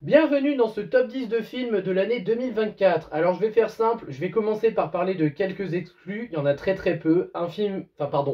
Bienvenue dans ce top 10 de films de l'année 2024. Alors je vais faire simple, je vais commencer par parler de quelques exclus, il y en a très peu.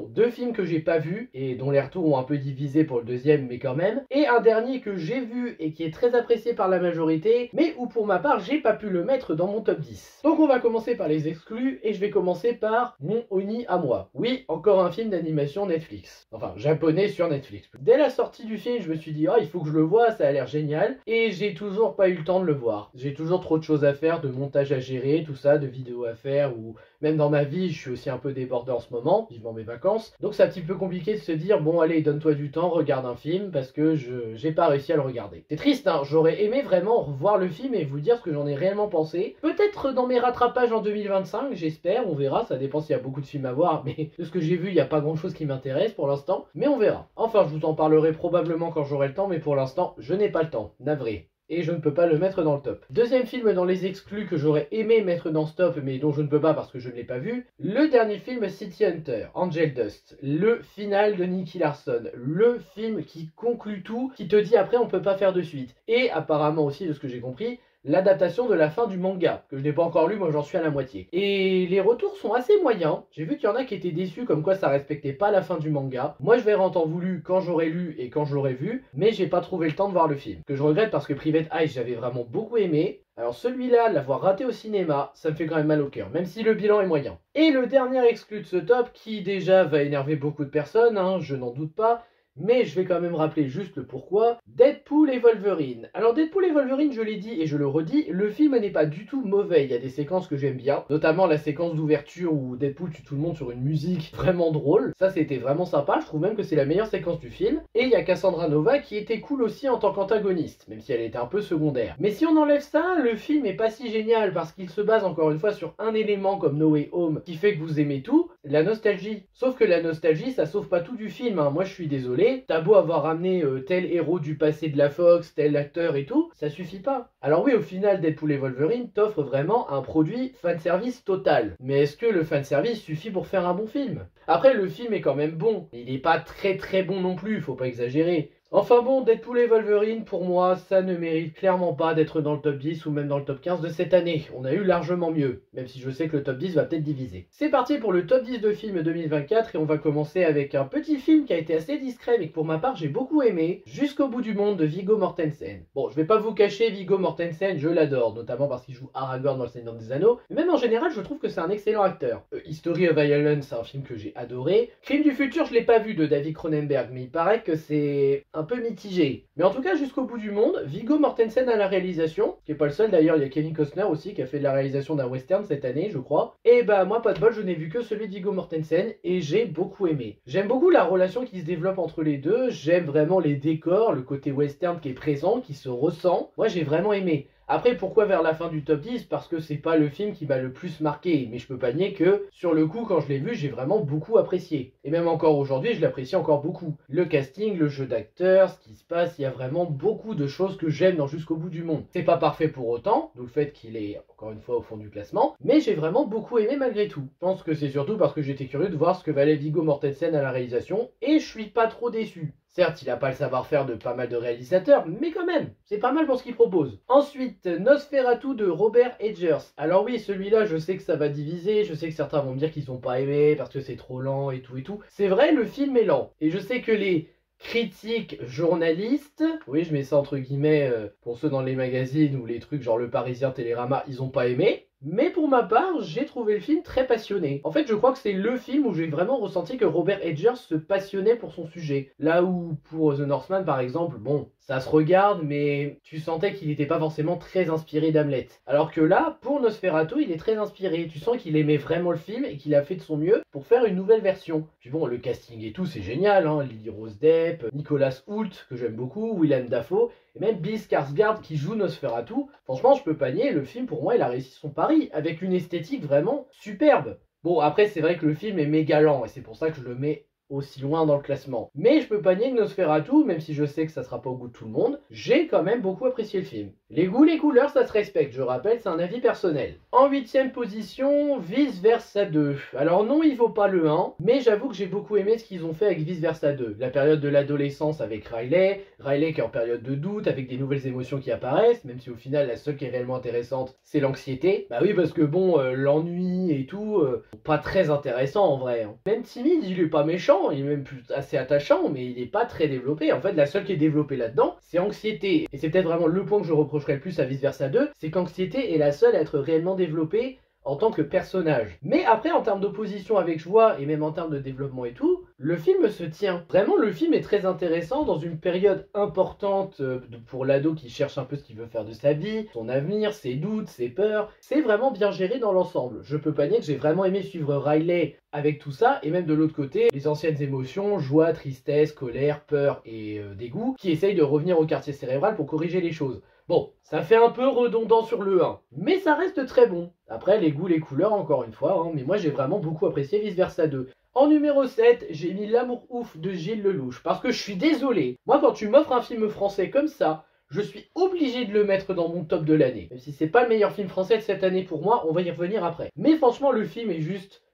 Deux films que j'ai pas vus et dont les retours ont un peu divisé pour le deuxième mais quand même. Et un dernier que j'ai vu et qui est très apprécié par la majorité, mais où pour ma part j'ai pas pu le mettre dans mon top 10. Donc on va commencer par les exclus et je vais commencer par Mon Oni à moi. Oui, encore un film d'animation Netflix. Enfin, japonais sur Netflix. Dès la sortie du film, je me suis dit, il faut que je le voie, ça a l'air génial. Et j'ai toujours pas eu le temps de le voir. J'ai toujours trop de choses à faire, de montage à gérer, tout ça, de vidéos à faire, ou même dans ma vie, je suis aussi un peu débordé en ce moment, vivement mes vacances. Donc c'est un petit peu compliqué de se dire, bon allez, donne-toi du temps, regarde un film, parce que j'ai pas réussi à le regarder. C'est triste, hein, j'aurais aimé vraiment revoir le film et vous dire ce que j'en ai réellement pensé. Peut-être dans mes rattrapages en 2025, j'espère, on verra, ça dépend s'il y a beaucoup de films à voir, mais de ce que j'ai vu, il n'y a pas grand-chose qui m'intéresse pour l'instant, mais on verra. Enfin, je vous en parlerai probablement quand j'aurai le temps, mais pour l'instant, je n'ai pas le temps, navré. Et je ne peux pas le mettre dans le top. Deuxième film dans les exclus que j'aurais aimé mettre dans ce top, mais dont je ne peux pas parce que je ne l'ai pas vu, le dernier film City Hunter, Angel Dust, le final de Nicky Larson, le film qui conclut tout, qui te dit après on peut pas faire de suite. Et apparemment aussi, de ce que j'ai compris, l'adaptation de la fin du manga, que je n'ai pas encore lu, moi j'en suis à la moitié. Et les retours sont assez moyens, j'ai vu qu'il y en a qui étaient déçus comme quoi ça respectait pas la fin du manga. Moi je verrai en temps voulu quand j'aurai lu et quand je l'aurai vu, mais j'ai pas trouvé le temps de voir le film. Que je regrette parce que Private Eye j'avais vraiment beaucoup aimé. Alors celui-là, l'avoir raté au cinéma, ça me fait quand même mal au cœur, même si le bilan est moyen. Et le dernier exclu de ce top, qui déjà va énerver beaucoup de personnes, je n'en doute pas, mais je vais quand même rappeler juste le pourquoi. Deadpool et Wolverine. Alors Deadpool et Wolverine, je l'ai dit et je le redis, le film n'est pas du tout mauvais. Il y a des séquences que j'aime bien, notamment la séquence d'ouverture où Deadpool tue tout le monde sur une musique vraiment drôle. Ça c'était vraiment sympa, je trouve même que c'est la meilleure séquence du film. Et il y a Cassandra Nova qui était cool aussi en tant qu'antagoniste, même si elle était un peu secondaire. Mais si on enlève ça, le film est pas si génial parce qu'il se base encore une fois sur un élément comme No Way Home qui fait que vous aimez tout, la nostalgie. Sauf que la nostalgie, ça sauve pas tout du film, Moi je suis désolé, t'as beau avoir ramené tel héros du passé de la Fox, tel acteur et tout, ça suffit pas. Alors oui, au final, Deadpool et Wolverine t'offrent vraiment un produit fanservice total. Mais est-ce que le fanservice suffit pour faire un bon film? Après, le film est quand même bon. Il est pas très bon non plus, faut pas exagérer. Enfin bon, Deadpool et Wolverine, pour moi, ça ne mérite clairement pas d'être dans le top 10 ou même dans le top 15 de cette année. On a eu largement mieux, même si je sais que le top 10 va peut-être diviser. C'est parti pour le top 10 de films 2024 et on va commencer avec un petit film qui a été assez discret mais que pour ma part j'ai beaucoup aimé, Jusqu'au bout du monde de Viggo Mortensen. Bon, je vais pas vous cacher, Viggo Mortensen, je l'adore, notamment parce qu'il joue Aragorn dans Le Seigneur des Anneaux, mais même en général, je trouve que c'est un excellent acteur. History of Violence, c'est un film que j'ai adoré. Crime du futur, je l'ai pas vu de David Cronenberg, mais il paraît que c'est un peu mitigé. Mais en tout cas, Jusqu'au bout du monde, Viggo Mortensen à la réalisation, qui est pas le seul d'ailleurs, il y a Kevin Costner aussi qui a fait de la réalisation d'un western cette année, je crois. Et bah moi, pas de bol, je n'ai vu que celui de Viggo Mortensen et j'ai beaucoup aimé. J'aime beaucoup la relation qui se développe entre les deux, j'aime vraiment les décors, le côté western qui est présent, qui se ressent. Moi, j'ai vraiment aimé. Après, pourquoi vers la fin du top 10? Parce que c'est pas le film qui m'a le plus marqué, mais je peux pas nier que, sur le coup, quand je l'ai vu, j'ai vraiment beaucoup apprécié. Et même encore aujourd'hui, je l'apprécie encore beaucoup. Le casting, le jeu d'acteurs, ce qui se passe, il y a vraiment beaucoup de choses que j'aime dans Jusqu'au bout du monde. C'est pas parfait pour autant, d'où le fait qu'il est, encore une fois, au fond du classement, mais j'ai vraiment beaucoup aimé malgré tout. Je pense que c'est surtout parce que j'étais curieux de voir ce que valait Viggo Mortensen à la réalisation, et je suis pas trop déçu. Certes, il n'a pas le savoir-faire de pas mal de réalisateurs, mais quand même, c'est pas mal pour ce qu'il propose. Ensuite, Nosferatu de Robert Eggers. Alors oui, celui-là, je sais que ça va diviser, je sais que certains vont me dire qu'ils n'ont pas aimé parce que c'est trop lent et tout et tout. C'est vrai, le film est lent. Et je sais que les critiques journalistes, oui, je mets ça entre guillemets pour ceux dans les magazines ou les trucs genre Le Parisien, Télérama, ils ont pas aimé. Mais pour ma part, j'ai trouvé le film très passionné. En fait, je crois que c'est le film où j'ai vraiment ressenti que Robert Eggers se passionnait pour son sujet. Là où pour The Northman, par exemple, bon, ça se regarde, mais tu sentais qu'il n'était pas forcément très inspiré d'Hamlet. Alors que là, pour Nosferatu, il est très inspiré. Tu sens qu'il aimait vraiment le film et qu'il a fait de son mieux pour faire une nouvelle version. Puis bon, le casting et tout, c'est génial, Lily Rose Depp, Nicolas Hoult, que j'aime beaucoup, Willem Dafoe, et même Bill Skarsgård qui joue Nosferatu. Franchement, je peux pas nier, le film pour moi il a réussi son pari, avec une esthétique vraiment superbe. Bon, après c'est vrai que le film est méga lent, et c'est pour ça que je le mets aussi loin dans le classement. Mais je peux pas nier que Nosferatu, même si je sais que ça sera pas au goût de tout le monde, j'ai quand même beaucoup apprécié le film. Les goûts, les couleurs, ça se respecte, je rappelle, c'est un avis personnel. En 8ème position, Vice Versa 2. Alors non, il vaut pas le 1, mais j'avoue que j'ai beaucoup aimé ce qu'ils ont fait avec Vice Versa 2. La période de l'adolescence avec Riley qui est en période de doute, avec des nouvelles émotions qui apparaissent, même si au final la seule qui est réellement intéressante, c'est l'anxiété. Bah oui, parce que bon, l'ennui et tout, pas très intéressant en vrai. Hein. Même timide, il est pas méchant, il est même assez attachant, mais il est pas très développé. En fait, la seule qui est développée là-dedans, c'est anxiété. Et c'est peut-être vraiment le point que je reprocherais le plus à Vice Versa 2, c'est qu'anxiété est la seule à être réellement développée en tant que personnage. Mais après, en termes d'opposition avec joie, et même en termes de développement et tout, le film se tient. Vraiment, le film est très intéressant dans une période importante pour l'ado qui cherche un peu ce qu'il veut faire de sa vie, son avenir, ses doutes, ses peurs. C'est vraiment bien géré dans l'ensemble. Je peux pas nier que j'ai vraiment aimé suivre Riley avec tout ça, et même de l'autre côté, les anciennes émotions, joie, tristesse, colère, peur et dégoût, qui essayent de revenir au quartier cérébral pour corriger les choses. Bon, ça fait un peu redondant sur le 1, mais ça reste très bon. Après, les goûts, les couleurs, encore une fois, hein, mais moi j'ai vraiment beaucoup apprécié Vice Versa 2. En numéro 7, j'ai mis L'amour ouf de Gilles Lelouch, parce que je suis désolé. Moi, quand tu m'offres un film français comme ça, je suis obligé de le mettre dans mon top de l'année. Même si c'est pas le meilleur film français de cette année pour moi, on va y revenir après. Mais franchement, le film est juste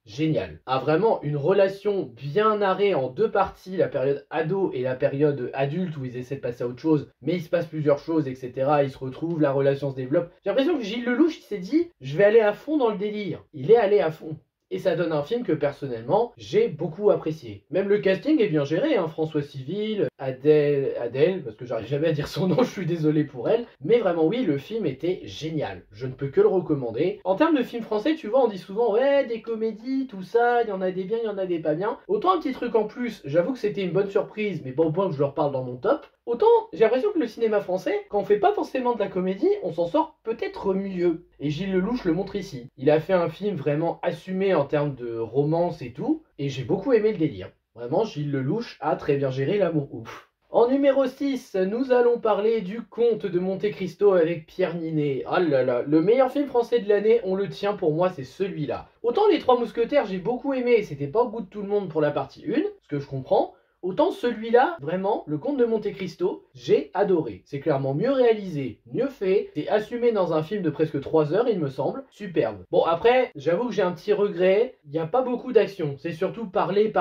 génial. A vraiment une relation bien narrée en deux parties, la période ado et la période adulte où ils essaient de passer à autre chose, mais il se passe plusieurs choses, etc. Ils se retrouvent, la relation se développe. J'ai l'impression que Gilles Lelouch il s'est dit, je vais aller à fond dans le délire. Il est allé à fond. Et ça donne un film que personnellement j'ai beaucoup apprécié. Même le casting est bien géré, hein. François Civil, Adèle, parce que j'arrive jamais à dire son nom, je suis désolé pour elle. Mais vraiment oui, le film était génial. Je ne peux que le recommander. En termes de films français, tu vois, on dit souvent ouais, des comédies, tout ça, il y en a des biens, il y en a des pas bien. Autant un petit truc en plus, j'avoue que c'était une bonne surprise, mais pas au point que je leur parle dans mon top. Autant, j'ai l'impression que le cinéma français, quand on fait pas forcément de la comédie, on s'en sort peut-être mieux. Et Gilles Lelouch le montre ici. Il a fait un film vraiment assumé en termes de romance et tout, et j'ai beaucoup aimé le délire. Vraiment, Gilles Lelouch a très bien géré l'amour ouf. En numéro 6, nous allons parler du Comte de Monte Cristo avec Pierre Ninet. Ah là là, le meilleur film français de l'année, on le tient pour moi, c'est celui-là. Autant Les Trois Mousquetaires, j'ai beaucoup aimé, c'était pas au goût de tout le monde pour la partie 1, ce que je comprends. Autant celui-là, vraiment, le Comte de Monte Cristo, j'ai adoré. C'est clairement mieux réalisé, mieux fait, c'est assumé dans un film de presque 3 heures, il me semble, superbe. Bon après, j'avoue que j'ai un petit regret, il n'y a pas beaucoup d'action, c'est surtout parler,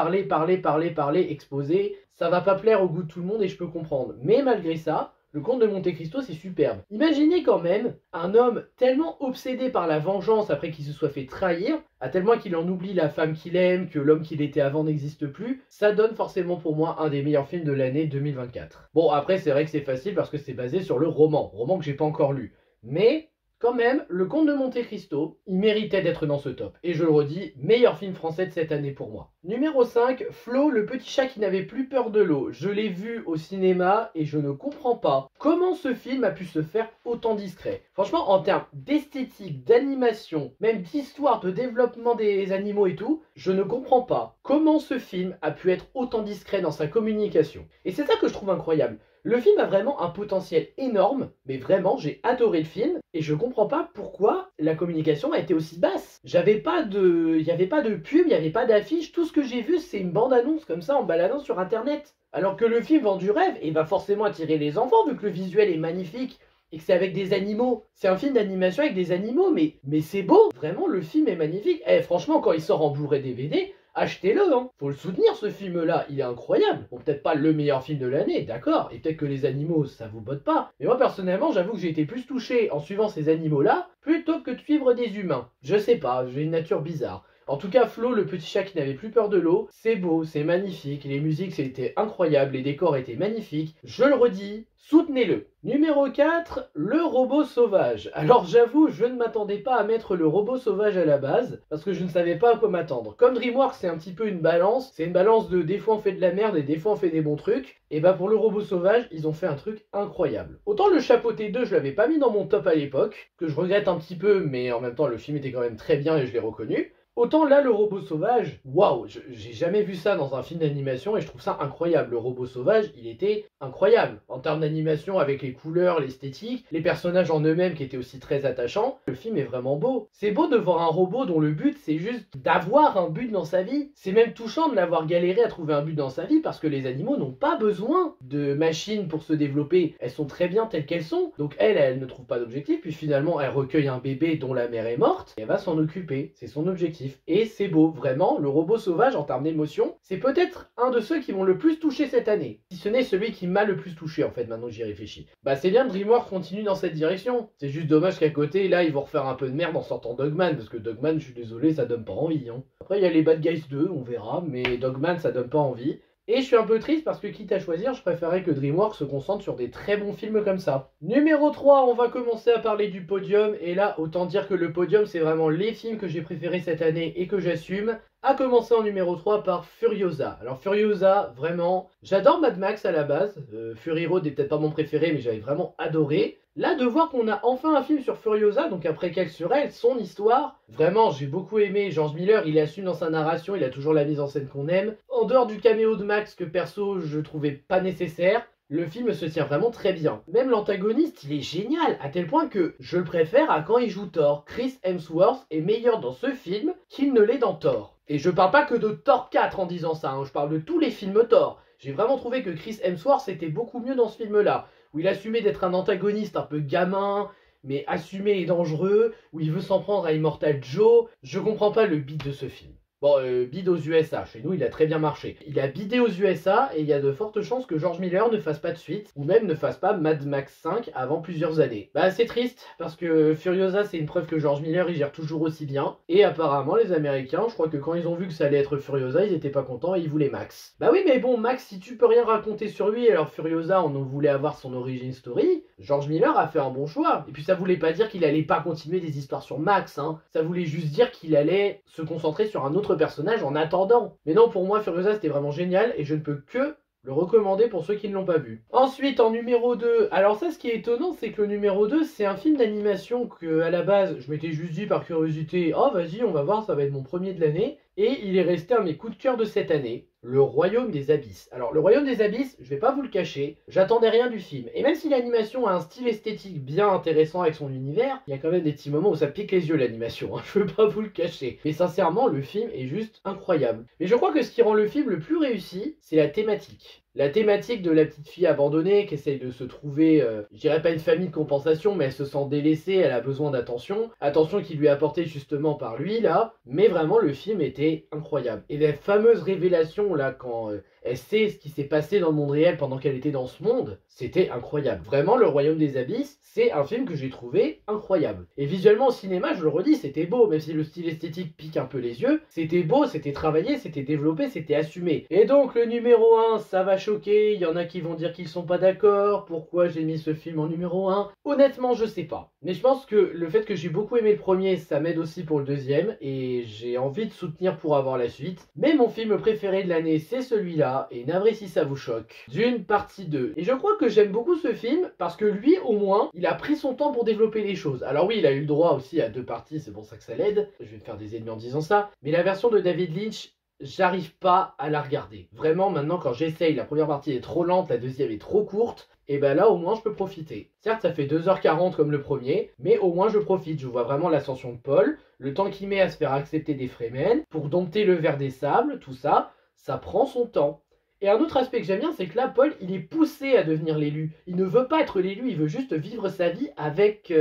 exposer, ça va pas plaire au goût de tout le monde et je peux comprendre. Mais malgré ça, le Comte de Monte Cristo, c'est superbe. Imaginez quand même un homme tellement obsédé par la vengeance après qu'il se soit fait trahir, à tel point qu'il en oublie la femme qu'il aime, que l'homme qu'il était avant n'existe plus, ça donne forcément pour moi un des meilleurs films de l'année 2024. Bon, après, c'est vrai que c'est facile parce que c'est basé sur le roman que j'ai pas encore lu. Mais quand même, le Comte de Monte Cristo, il méritait d'être dans ce top. Et je le redis, meilleur film français de cette année pour moi. Numéro 5, Flo, le petit chat qui n'avait plus peur de l'eau. Je l'ai vu au cinéma et je ne comprends pas comment ce film a pu se faire autant discret. Franchement, en termes d'esthétique, d'animation, même d'histoire, de développement des animaux et tout, je ne comprends pas comment ce film a pu être autant discret dans sa communication. Et c'est ça que je trouve incroyable. Le film a vraiment un potentiel énorme, mais vraiment j'ai adoré le film et je comprends pas pourquoi la communication a été aussi basse. Il y avait pas de pub, il y avait pas d'affiche, tout ce que j'ai vu c'est une bande-annonce comme ça en baladant sur internet. Alors que le film vend du rêve et va forcément attirer les enfants vu que le visuel est magnifique et que c'est avec des animaux. C'est un film d'animation avec des animaux, mais c'est beau. Vraiment le film est magnifique. Eh franchement quand il sort en Blu-ray DVD, achetez-le, hein. Faut le soutenir ce film-là, il est incroyable. Bon, peut-être pas le meilleur film de l'année, d'accord, et peut-être que les animaux, ça vous botte pas. Mais moi, personnellement, j'avoue que j'ai été plus touché en suivant ces animaux-là, plutôt que de suivre des humains. Je sais pas, j'ai une nature bizarre. En tout cas, Flo, le petit chat qui n'avait plus peur de l'eau, c'est beau, c'est magnifique, les musiques c'était incroyable, les décors étaient magnifiques. Je le redis, soutenez-le. Numéro 4, le robot sauvage. Alors j'avoue, je ne m'attendais pas à mettre le robot sauvage à la base, parce que je ne savais pas à quoi m'attendre. Comme DreamWorks, c'est un petit peu une balance, c'est une balance de des fois on fait de la merde et des fois on fait des bons trucs, et bah pour le robot sauvage, ils ont fait un truc incroyable. Autant le Chapeauté 2, je l'avais pas mis dans mon top à l'époque, que je regrette un petit peu, mais en même temps le film était quand même très bien et je l'ai reconnu. Autant là, le robot sauvage, waouh, j'ai jamais vu ça dans un film d'animation et je trouve ça incroyable. Le robot sauvage, il était incroyable. En termes d'animation, avec les couleurs, l'esthétique, les personnages en eux-mêmes qui étaient aussi très attachants, le film est vraiment beau. C'est beau de voir un robot dont le but, c'est juste d'avoir un but dans sa vie. C'est même touchant de l'avoir galéré à trouver un but dans sa vie parce que les animaux n'ont pas besoin de machines pour se développer. Elles sont très bien telles qu'elles sont. Donc elle ne trouve pas d'objectif, puis finalement elle recueille un bébé dont la mère est morte et elle va s'en occuper. C'est son objectif. Et c'est beau, vraiment, le robot sauvage en termes d'émotion, c'est peut-être un de ceux qui m'ont le plus touché cette année. Si ce n'est celui qui m'a le plus touché en fait, maintenant que j'y réfléchis. Bah c'est bien que DreamWorks continue dans cette direction. C'est juste dommage qu'à côté, là, ils vont refaire un peu de merde en sortant Dogman, parce que Dogman, je suis désolé, ça donne pas envie. Hein. Après, il y a les Bad Guys 2, on verra, mais Dogman, ça donne pas envie. Et je suis un peu triste parce que quitte à choisir, je préférais que DreamWorks se concentre sur des très bons films comme ça. Numéro 3, on va commencer à parler du podium. Et là, autant dire que le podium, c'est vraiment les films que j'ai préférés cette année et que j'assume. A commencer en numéro 3 par Furiosa. Alors Furiosa, vraiment, j'adore Mad Max à la base. Fury Road n'est peut-être pas mon préféré, mais j'avais vraiment adoré. Là, de voir qu'on a enfin un film sur Furiosa, donc après quelle sur elle, son histoire, vraiment, j'ai beaucoup aimé. George Miller, il assume dans sa narration, il a toujours la mise en scène qu'on aime. En dehors du caméo de Max, que perso, je trouvais pas nécessaire, le film se tient vraiment très bien. Même l'antagoniste, il est génial, à tel point que je le préfère à quand il joue Thor. Chris Hemsworth est meilleur dans ce film qu'il ne l'est dans Thor. Et je parle pas que de Thor 4 en disant ça, hein, je parle de tous les films Thor. J'ai vraiment trouvé que Chris Hemsworth était beaucoup mieux dans ce film-là, où il assumait d'être un antagoniste un peu gamin, mais assumé et dangereux, où il veut s'en prendre à Immortal Joe. Je comprends pas le beat de ce film. Bon, bide aux USA, chez nous il a très bien marché. Il a bidé aux USA et il y a de fortes chances que George Miller ne fasse pas de suite, ou même ne fasse pas Mad Max 5 avant plusieurs années. Bah c'est triste, parce que Furiosa c'est une preuve que George Miller il gère toujours aussi bien, et apparemment les Américains, je crois que quand ils ont vu que ça allait être Furiosa, ils étaient pas contents et ils voulaient Max. Bah oui mais bon, Max, si tu peux rien raconter sur lui, alors Furiosa on en voulait avoir son origin story, George Miller a fait un bon choix. Et puis ça voulait pas dire qu'il allait pas continuer des histoires sur Max, hein. Ça voulait juste dire qu'il allait se concentrer sur un autre personnage en attendant. Mais non, pour moi, Furiosa, c'était vraiment génial et je ne peux que le recommander pour ceux qui ne l'ont pas vu. Ensuite, en numéro 2, alors ça, ce qui est étonnant, c'est que le numéro 2, c'est un film d'animation que, à la base, je m'étais juste dit par curiosité, oh vas-y, on va voir, ça va être mon premier de l'année. Et il est resté un de mes coups de cœur de cette année, Le Royaume des Abysses. Alors, Le Royaume des Abysses, je vais pas vous le cacher, j'attendais rien du film. Et même si l'animation a un style esthétique bien intéressant avec son univers, il y a quand même des petits moments où ça pique les yeux l'animation, hein, je veux pas vous le cacher. Mais sincèrement, le film est juste incroyable. Mais je crois que ce qui rend le film le plus réussi, c'est la thématique. La thématique de la petite fille abandonnée qui essaye de se trouver, je dirais pas une famille de compensation, mais elle se sent délaissée, elle a besoin d'attention. Attention qui lui est apportée justement par lui, là. Mais vraiment, le film était incroyable. Et la fameuse révélation, là, quand elle sait ce qui s'est passé dans le monde réel pendant qu'elle était dans ce monde, c'était incroyable. Vraiment, Le Royaume des Abysses, c'est un film que j'ai trouvé incroyable. Et visuellement au cinéma, je le redis, c'était beau, même si le style esthétique pique un peu les yeux. C'était beau, c'était travaillé, c'était développé, c'était assumé. Et donc le numéro 1, ça va choquer, il y en a qui vont dire qu'ils sont pas d'accord, pourquoi j'ai mis ce film en numéro 1. Honnêtement, je sais pas. Mais je pense que le fait que j'ai beaucoup aimé le premier, ça m'aide aussi pour le deuxième, et j'ai envie de soutenir pour avoir la suite. Mais mon film préféré de l'année, c'est celui-là, et navré si ça vous choque, Dune partie 2. Et je crois que j'aime beaucoup ce film, parce que lui, au moins, il a pris son temps pour développer les choses. Alors oui, il a eu le droit aussi à 2 parties, c'est pour ça que ça l'aide. Je vais me faire des ennemis en disant ça. Mais la version de David Lynch, j'arrive pas à la regarder. Vraiment, maintenant, quand j'essaye, la première partie est trop lente, la deuxième est trop courte. Et ben là, au moins, je peux profiter. Certes, ça fait 2h40 comme le premier, mais au moins, je profite. Je vois vraiment l'ascension de Paul, le temps qu'il met à se faire accepter des Fremen, pour dompter le ver des sables, tout ça, ça prend son temps. Et un autre aspect que j'aime bien, c'est que là, Paul, il est poussé à devenir l'élu. Il ne veut pas être l'élu, il veut juste vivre sa vie avec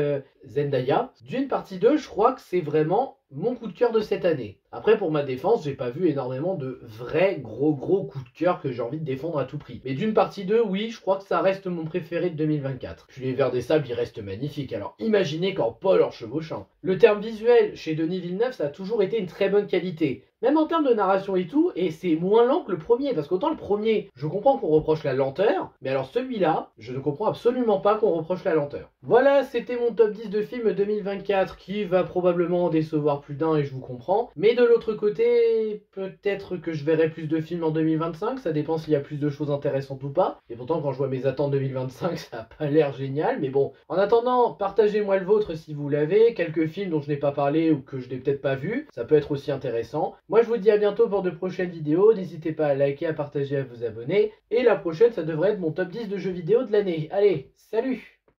Zendaya. Dune partie 2, je crois que c'est vraiment mon coup de cœur de cette année. Après, pour ma défense, j'ai pas vu énormément de vrais gros coups de cœur que j'ai envie de défendre à tout prix. Mais Dune partie 2, oui, je crois que ça reste mon préféré de 2024. Puis les vers des sables, ils restent magnifiques. Alors imaginez quand Paul en chevauchant. Le terme visuel chez Denis Villeneuve, ça a toujours été une très bonne qualité. Même en termes de narration et tout, et c'est moins lent que le premier, parce qu'autant le premier, je comprends qu'on reproche la lenteur, mais alors celui-là, je ne comprends absolument pas qu'on reproche la lenteur. Voilà, c'était mon top 10 de films 2024 qui va probablement en décevoir plus d'un et je vous comprends. Mais de l'autre côté, peut-être que je verrai plus de films en 2025, ça dépend s'il y a plus de choses intéressantes ou pas. Et pourtant, quand je vois mes attentes 2025, ça a pas l'air génial, mais bon. En attendant, partagez-moi le vôtre si vous l'avez, quelques films dont je n'ai pas parlé ou que je n'ai peut-être pas vu, ça peut être aussi intéressant. Moi, je vous dis à bientôt pour de prochaines vidéos, n'hésitez pas à liker, à partager, à vous abonner. Et la prochaine, ça devrait être mon top 10 de jeux vidéo de l'année. Allez, salut!